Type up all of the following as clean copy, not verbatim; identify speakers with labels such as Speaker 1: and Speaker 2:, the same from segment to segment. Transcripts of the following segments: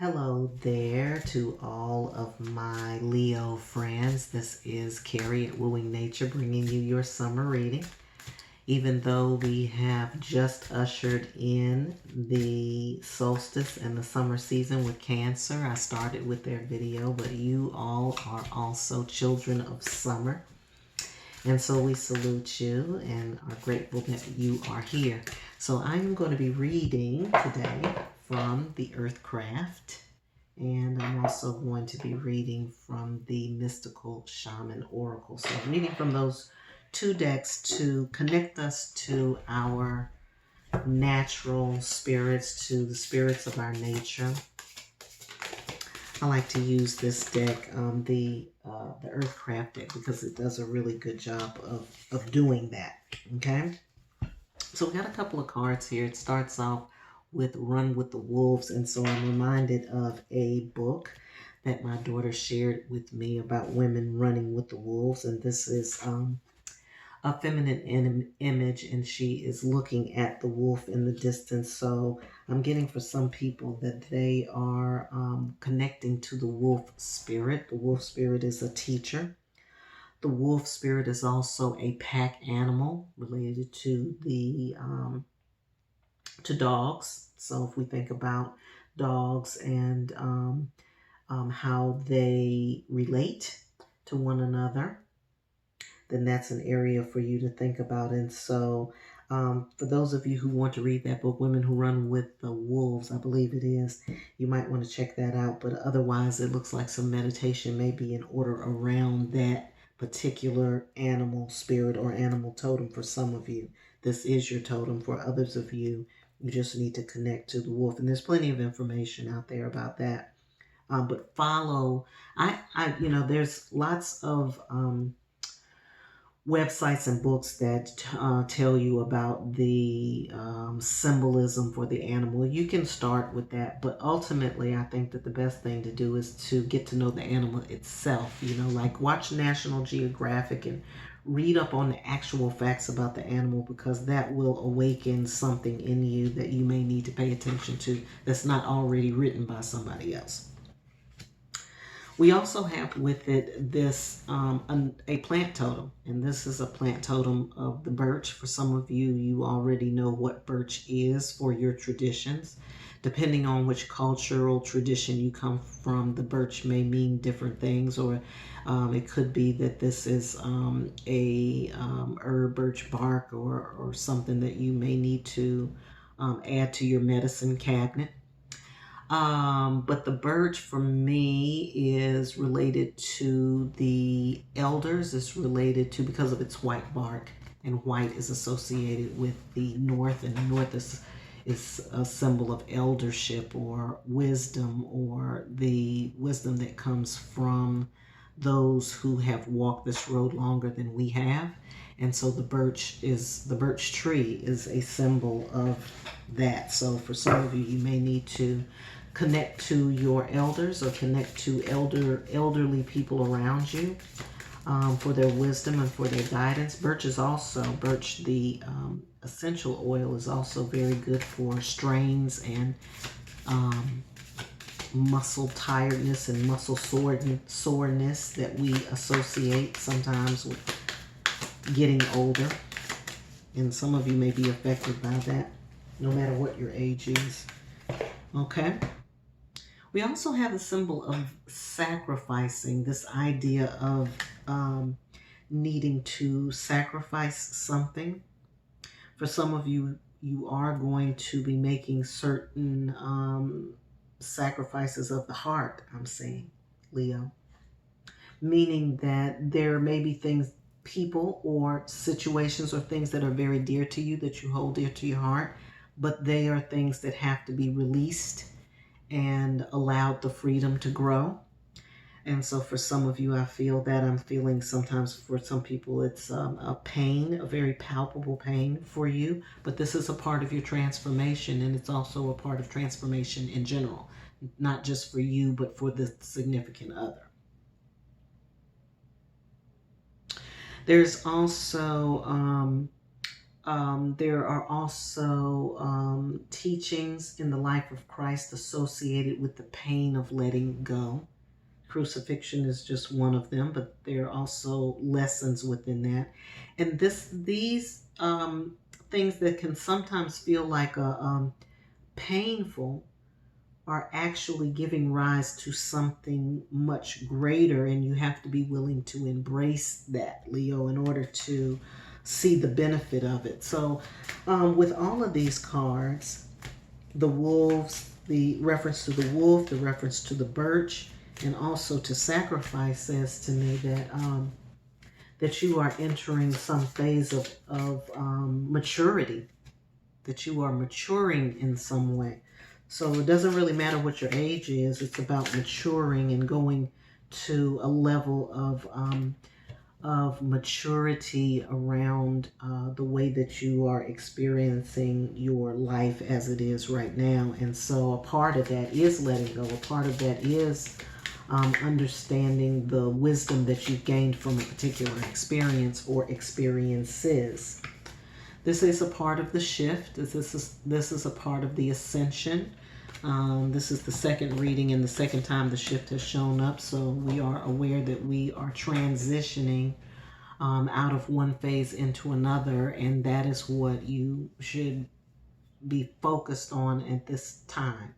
Speaker 1: Hello there to all of my Leo friends. This is Carrie at Wooing Nature bringing you your summer reading. Even though we have just ushered in the solstice and the summer season with Cancer, I started with their video, but you all are also children of summer. And so we salute you and are grateful that you are here. So I'm going to be reading today from the Earthcraft. And I'm also going to be reading from the Mystical Shaman Oracle. So I'm reading from those two decks to connect us to our natural spirits, to the spirits of our nature. I like to use this deck, the Earthcraft deck, because it does a really good job of doing that, okay? So we got a couple of cards here. It starts off with Run with the Wolves, and so I'm reminded of a book that my daughter shared with me about women running with the wolves, and this is a feminine image, and she is looking at the wolf in the distance. So I'm getting for some people that they are connecting to the wolf spirit. The wolf spirit is a teacher. The wolf spirit is also a pack animal related to the to dogs. So if we think about dogs and how they relate to one another, then that's an area for you to think about. And so for those of you who want to read that book, Women Who Run with the Wolves, I believe it is, you might want to check that out. But otherwise, it looks like some meditation may be in order around that particular animal spirit or animal totem for some of you. This is your totem. For others of you, you just need to connect to the wolf. And there's plenty of information out there about that. But follow, there's lots of websites and books that tell you about the symbolism for the animal. You can start with that, but ultimately I think that the best thing to do is to get to know the animal itself. Like watch National Geographic and read up on the actual facts about the animal, because that will awaken something in you that you may need to pay attention to that's not already written by somebody else. We also have with it this, a plant totem, and this is a plant totem of the birch. For some of you, you already know what birch is for your traditions. Depending on which cultural tradition you come from, the birch may mean different things, or it could be that this is a herb birch bark or something that you may need to add to your medicine cabinet. But the birch for me is related to the elders. It's related to, because of its white bark, and white is associated with the north, and the north is a symbol of eldership or wisdom, or the wisdom that comes from those who have walked this road longer than we have. And so the birch tree is a symbol of that. So for some of you, you may need to connect to your elders or connect to elderly people around you for their wisdom and for their guidance. Birch, the essential oil, is also very good for strains and muscle tiredness and muscle soreness that we associate sometimes with getting older. And some of you may be affected by that, no matter what your age is. Okay. We also have the symbol of sacrificing, this idea of needing to sacrifice something. For some of you, you are going to be making certain sacrifices of the heart, I'm saying, Leo. Meaning that there may be things, people or situations or things that are very dear to you, that you hold dear to your heart, but they are things that have to be released and allowed the freedom to grow. And so for some of you, I feel that I'm feeling sometimes for some people it's a pain, a very palpable pain for you. But this is a part of your transformation, and it's also a part of transformation in general, not just for you, but for the significant other. There's also There are also teachings in the life of Christ associated with the pain of letting go. Crucifixion is just one of them, but there are also lessons within that. And these things that can sometimes feel like painful are actually giving rise to something much greater, and you have to be willing to embrace that, Leo, in order to see the benefit of it. So with all of these cards, the wolves, the reference to the wolf, the reference to the birch, and also to sacrifice, says to me that you are entering some phase of maturity, that you are maturing in some way. So it doesn't really matter what your age is. It's about maturing and going to a level of maturity around the way that you are experiencing your life as it is right now. And so a part of that is letting go. A part of that is understanding the wisdom that you've gained from a particular experience or experiences. This is a part of the shift. This is a part of the ascension. This is the second reading and the second time the shift has shown up. So we are aware that we are transitioning out of one phase into another. And that is what you should be focused on at this time.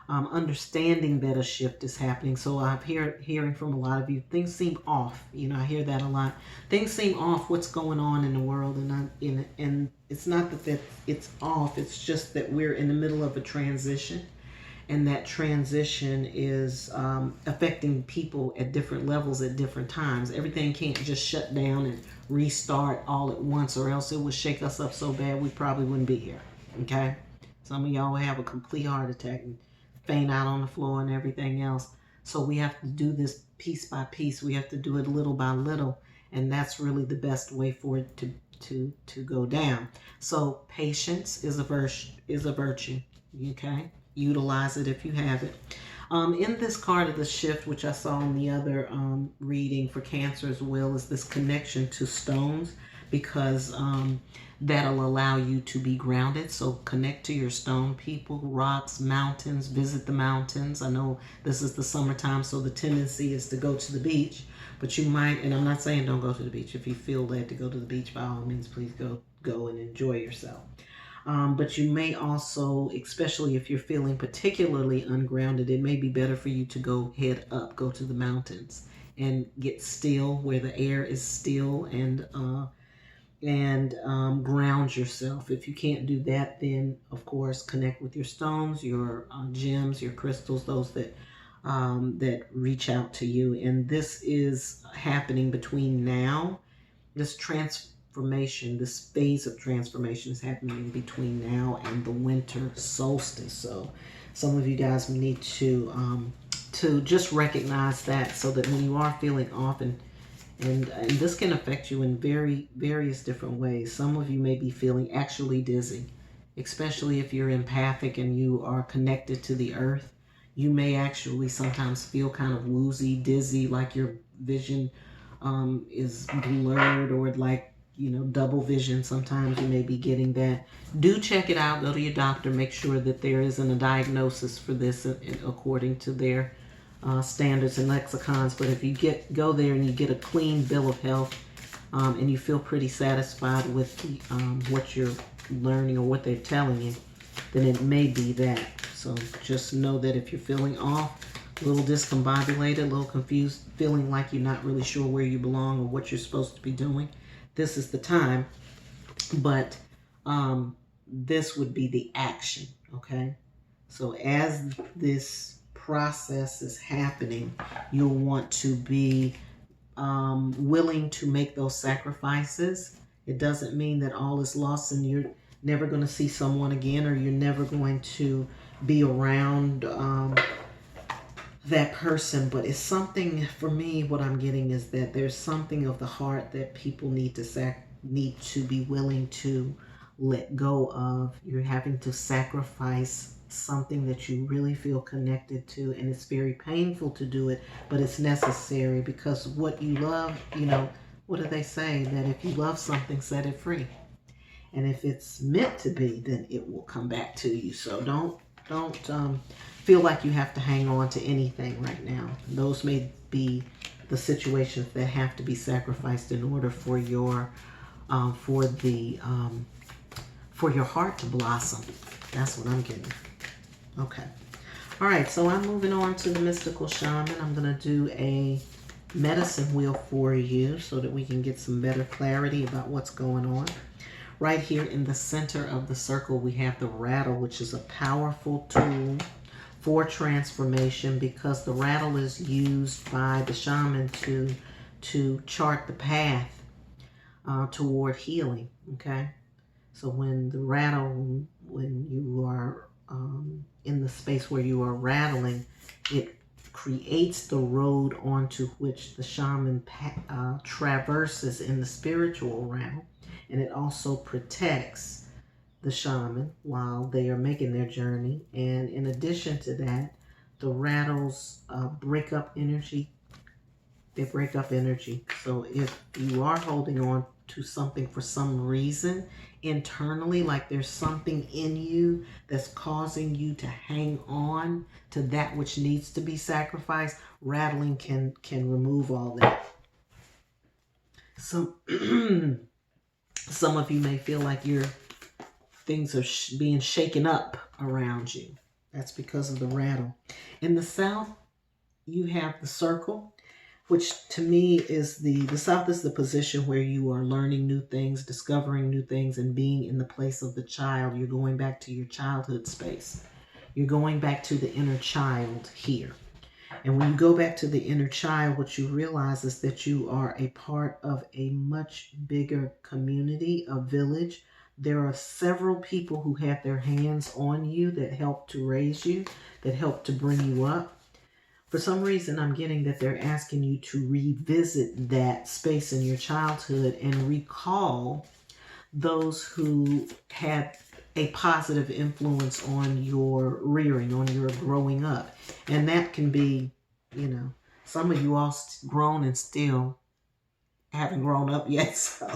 Speaker 1: Understanding that a shift is happening. So I'm hearing from a lot of you, things seem off. You know, I hear that a lot. Things seem off. What's going on in the world? And it's not that it's off. It's just that we're in the middle of a transition, and that transition is affecting people at different levels at different times. Everything can't just shut down and restart all at once, or else it would shake us up so bad we probably wouldn't be here. Okay? Some of y'all will have a complete heart attack and faint out on the floor and everything else. So we have to do this piece by piece. We have to do it little by little, and that's really the best way for it to go down. So patience is a virtue. Okay, utilize it if you have it. In this card of the shift, which I saw in the other reading for Cancer as well, is this connection to stones, because that'll allow you to be grounded. So connect to your stone, people, rocks, mountains, visit the mountains. I know this is the summertime, so the tendency is to go to the beach, but you might, and I'm not saying don't go to the beach. If you feel led to go to the beach, by all means, please go and enjoy yourself. But you may also, especially if you're feeling particularly ungrounded, it may be better for you to go head up, go to the mountains and get still where the air is still, and ground yourself. If you can't do that, then of course connect with your stones, your gems, your crystals, those that reach out to you. And this is happening between now. This transformation, this phase of transformation is happening between now and the winter solstice. So some of you guys need to just recognize that, so that when you are feeling off, and this can affect you in various different ways. Some of you may be feeling actually dizzy, especially if you're empathic and you are connected to the earth. You may actually sometimes feel kind of woozy, dizzy, like your vision is blurred, or like, you know, double vision. Sometimes you may be getting that. Do check it out. Go to your doctor. Make sure that there isn't a diagnosis for this according to their standards and lexicons. But if you go there and you get a clean bill of health, and you feel pretty satisfied with what you're learning or what they're telling you, then it may be that. So just know that if you're feeling off, a little discombobulated, a little confused, feeling like you're not really sure where you belong or what you're supposed to be doing, this is the time. But this would be the action, okay? So as this process is happening, you'll want to be willing to make those sacrifices. It doesn't mean that all is lost and you're never going to see someone again, or you're never going to be around that person. But it's something, for me, what I'm getting is that there's something of the heart that people need to be willing to let go of. You're having to sacrifice something that you really feel connected to, and it's very painful to do it, but it's necessary, because what you love, you know, what do they say? That if you love something, set it free. And if it's meant to be, then it will come back to you. So don't feel like you have to hang on to anything right now. Those may be the situations that have to be sacrificed in order for your for your heart to blossom. That's what I'm getting. Okay. All right, so I'm moving on to the mystical shaman. I'm going to do a medicine wheel for you so that we can get some better clarity about what's going on. Right here in the center of the circle, we have the rattle, which is a powerful tool for transformation because the rattle is used by the shaman to chart the path toward healing, okay? So when the rattle, when you are in the space where you are rattling, it creates the road onto which the shaman traverses in the spiritual realm. And it also protects the shaman while they are making their journey. And in addition to that, the rattles break up energy. They break up energy. So if you are holding on to something for some reason internally, like there's something in you that's causing you to hang on to that which needs to be sacrificed, rattling can remove all that. So some of you may feel like things are being shaken up around you. That's because of the rattle. In the south, you have the circle, which to me is the south is the position where you are learning new things, discovering new things, and being in the place of the child. You're going back to your childhood space. You're going back to the inner child here. And when you go back to the inner child, what you realize is that you are a part of a much bigger community, a village. There are several people who have their hands on you that help to raise you, that help to bring you up. For some reason, I'm getting that they're asking you to revisit that space in your childhood and recall those who had a positive influence on your rearing, on your growing up. And that can be, some of you all grown and still haven't grown up yet. So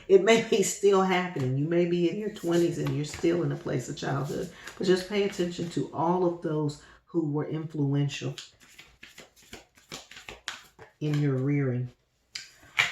Speaker 1: it may be still happening. You may be in your 20s and you're still in a place of childhood. But just pay attention to all of those who were influential in your rearing.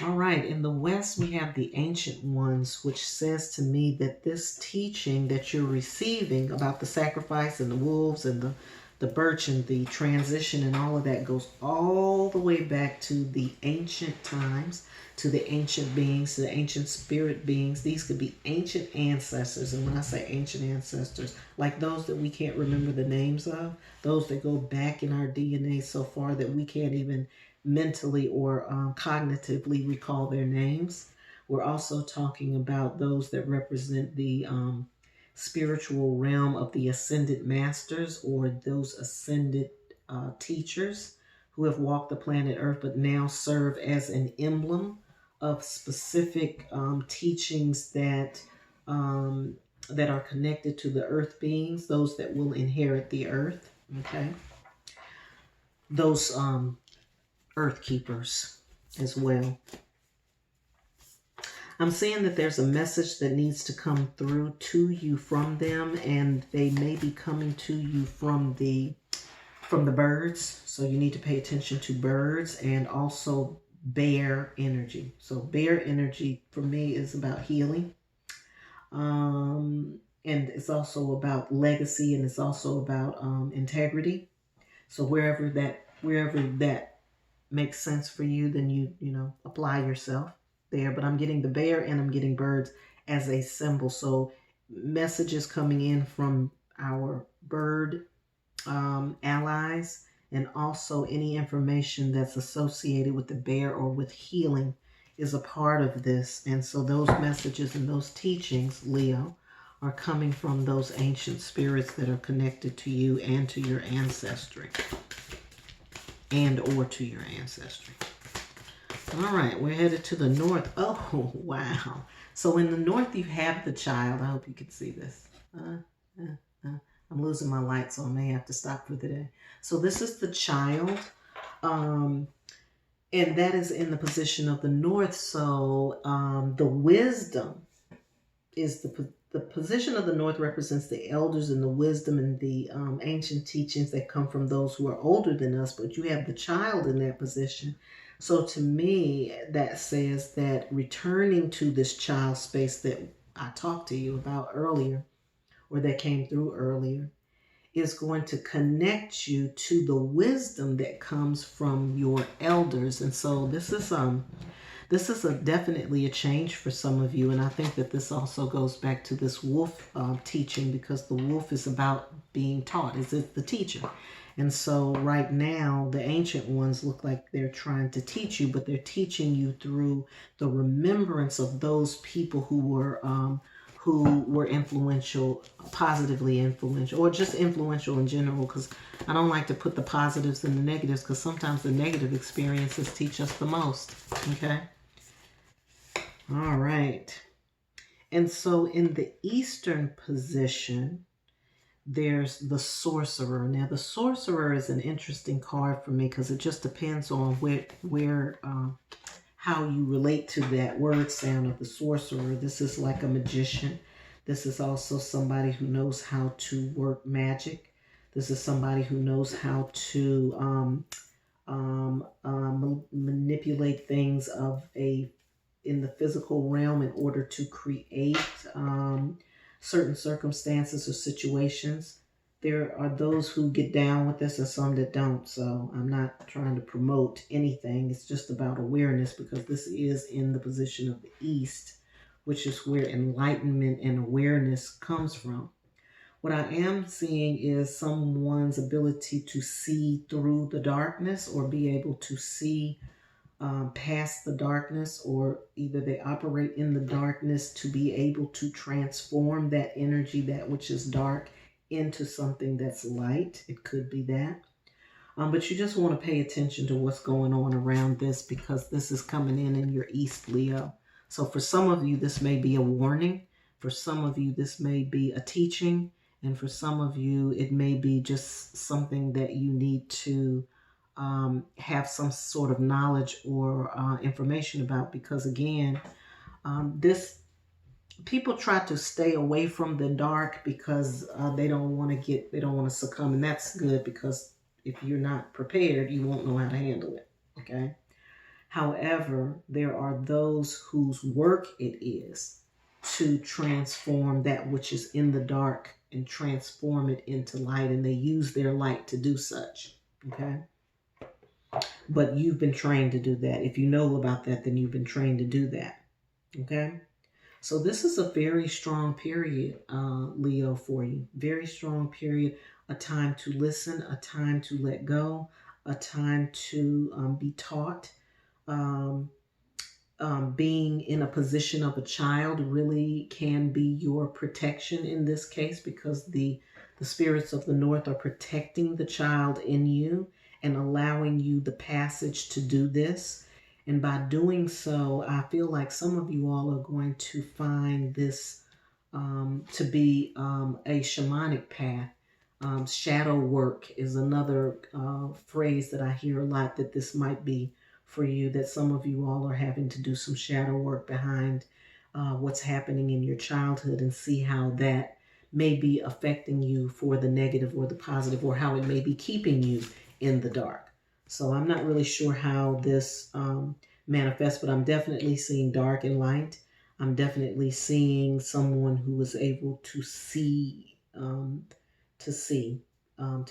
Speaker 1: All right, in the West, we have the Ancient Ones, which says to me that this teaching that you're receiving about the sacrifice and the wolves and the birch and the transition and all of that goes all the way back to the ancient times, to the ancient beings, to the ancient spirit beings. These could be ancient ancestors. And when I say ancient ancestors, like those that we can't remember the names of, those that go back in our DNA so far that we can't even mentally or cognitively recall their names. We're also talking about those that represent the spiritual realm of the ascended masters or those ascended teachers who have walked the planet Earth but now serve as an emblem of specific teachings that are connected to the earth beings, those that will inherit the earth. Okay, those earth keepers as well. I'm seeing that there's a message that needs to come through to you from them, and they may be coming to you from the birds. So you need to pay attention to birds and also bear energy. So bear energy for me is about healing. And it's also about legacy, and it's also about integrity. So wherever that makes sense for you, then you apply yourself there. But I'm getting the bear and I'm getting birds as a symbol. So messages coming in from our bird allies, and also any information that's associated with the bear or with healing is a part of this. And so those messages and those teachings, Leo, are coming from those ancient spirits that are connected to you and to your ancestry. Or to your ancestry. All right, we're headed to the north. Oh, wow. So in the north, you have the child. I hope you can see this. I'm losing my light, so I may have to stop for the day. So this is the child. And that is in the position of the north. So the wisdom is the position of the north represents the elders and the wisdom and the ancient teachings that come from those who are older than us, but you have the child in that position. So to me, that says that returning to this child space that I talked to you about earlier, or that came through earlier, is going to connect you to the wisdom that comes from your elders. And so this is definitely a change for some of you, and I think that this also goes back to this wolf teaching, because the wolf is about being taught. Is it the teacher? And so right now, the ancient ones look like they're trying to teach you, but they're teaching you through the remembrance of those people who were influential, positively influential, or just influential in general, because I don't like to put the positives and the negatives, because sometimes the negative experiences teach us the most. Okay? All right. And so in the Eastern position, there's the Sorcerer. Now, the Sorcerer is an interesting card for me because it just depends on how you relate to that word sound of the Sorcerer. This is like a magician. This is also somebody who knows how to work magic. This is somebody who knows how to manipulate things in the physical realm in order to create certain circumstances or situations. There are those who get down with this and some that don't. So I'm not trying to promote anything. It's just about awareness, because this is in the position of the East, which is where enlightenment and awareness comes from. What I am seeing is someone's ability to see through the darkness, or be able to see past the darkness, or either they operate in the darkness to be able to transform that energy, that which is dark, into something that's light. It could be that. But you just want to pay attention to what's going on around this, because this is coming in your East, Leo. So for some of you, this may be a warning. For some of you, this may be a teaching. And for some of you, it may be just something that you need to have some sort of knowledge or information about, because again, this people try to stay away from the dark because they don't want to succumb, and that's good, because if you're not prepared, you won't know how to handle it. Okay. However, there are those whose work it is to transform that which is in the dark and transform it into light, and they use their light to do such. Okay. But you've been trained to do that. If you know about that, then you've been trained to do that. Okay? So this is a very strong period, Leo, for you. Very strong period. A time to listen, a time to let go, a time to be taught. Um, Being in a position of a child really can be your protection in this case, because the spirits of the north are protecting the child in you and allowing you the passage to do this. And by doing so, I feel like some of you all are going to find this to be a shamanic path. Shadow work is another phrase that I hear a lot, that this might be for you, that some of you all are having to do some shadow work behind what's happening in your childhood, and see how that may be affecting you for the negative or the positive, or how it may be keeping you in the dark. So I'm not really sure how this manifests, but I'm definitely seeing dark and light. I'm definitely seeing someone who was able to see, to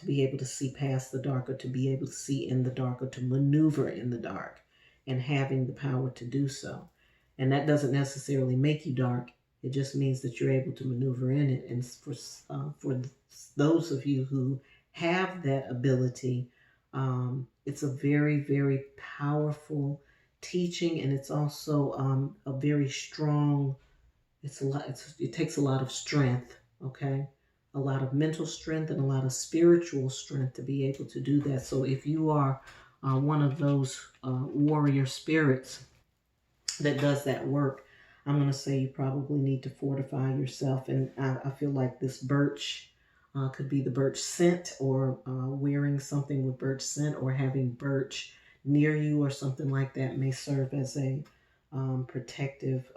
Speaker 1: be able to see past the dark, or to be able to see in the dark, or to maneuver in the dark, and having the power to do so. And that doesn't necessarily make you dark. It just means that you're able to maneuver in it. And for those of you who have that ability, it's a very, very powerful teaching, and it's also a very strong. It takes a lot of strength. Okay, a lot of mental strength and a lot of spiritual strength to be able to do that. So if you are one of those warrior spirits that does that work, I'm going to say you probably need to fortify yourself. And I feel like this birch could be the birch scent, or wearing something with birch scent, or having birch near you or something like that may serve as a protective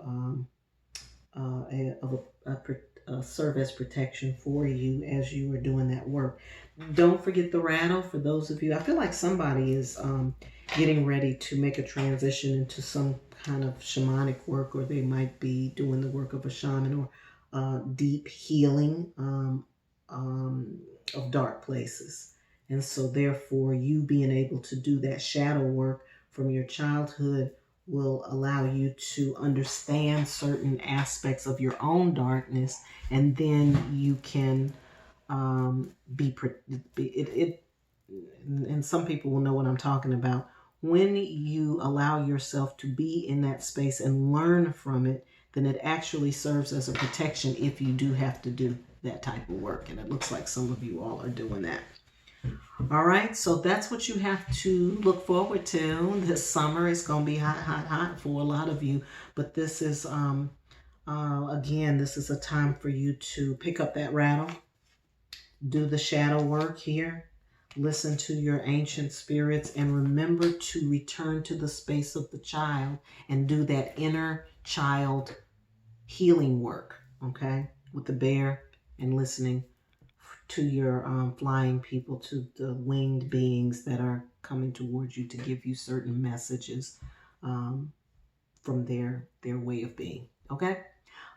Speaker 1: serve as protection for you as you are doing that work. Don't forget the rattle. For those of you, I feel like somebody is getting ready to make a transition into some kind of shamanic work, or they might be doing the work of a shaman, or deep healing of dark places. And so therefore, you being able to do that shadow work from your childhood will allow you to understand certain aspects of your own darkness, and then you can and some people will know what I'm talking about. When you allow yourself to be in that space and learn from it, then it actually serves as a protection if you do have to do that type of work. And it looks like some of you all are doing that. All right, so that's what you have to look forward to this summer. It's going to be hot, hot, hot for a lot of you, but this is again, this is a time for you to pick up that rattle, do the shadow work here, listen to your ancient spirits, and remember to return to the space of the child and do that inner child healing work, okay, with the bear, and listening to your flying people, to the winged beings that are coming towards you to give you certain messages from their way of being. Okay.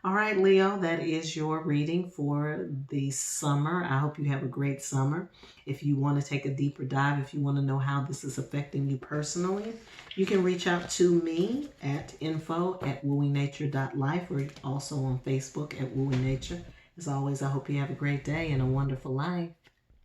Speaker 1: All right, Leo, that is your reading for the summer. I hope you have a great summer. If you want to take a deeper dive, if you want to know how this is affecting you personally, you can reach out to me at info@wooingnature.life, or also on Facebook at Wooing Nature. As always, I hope you have a great day and a wonderful life.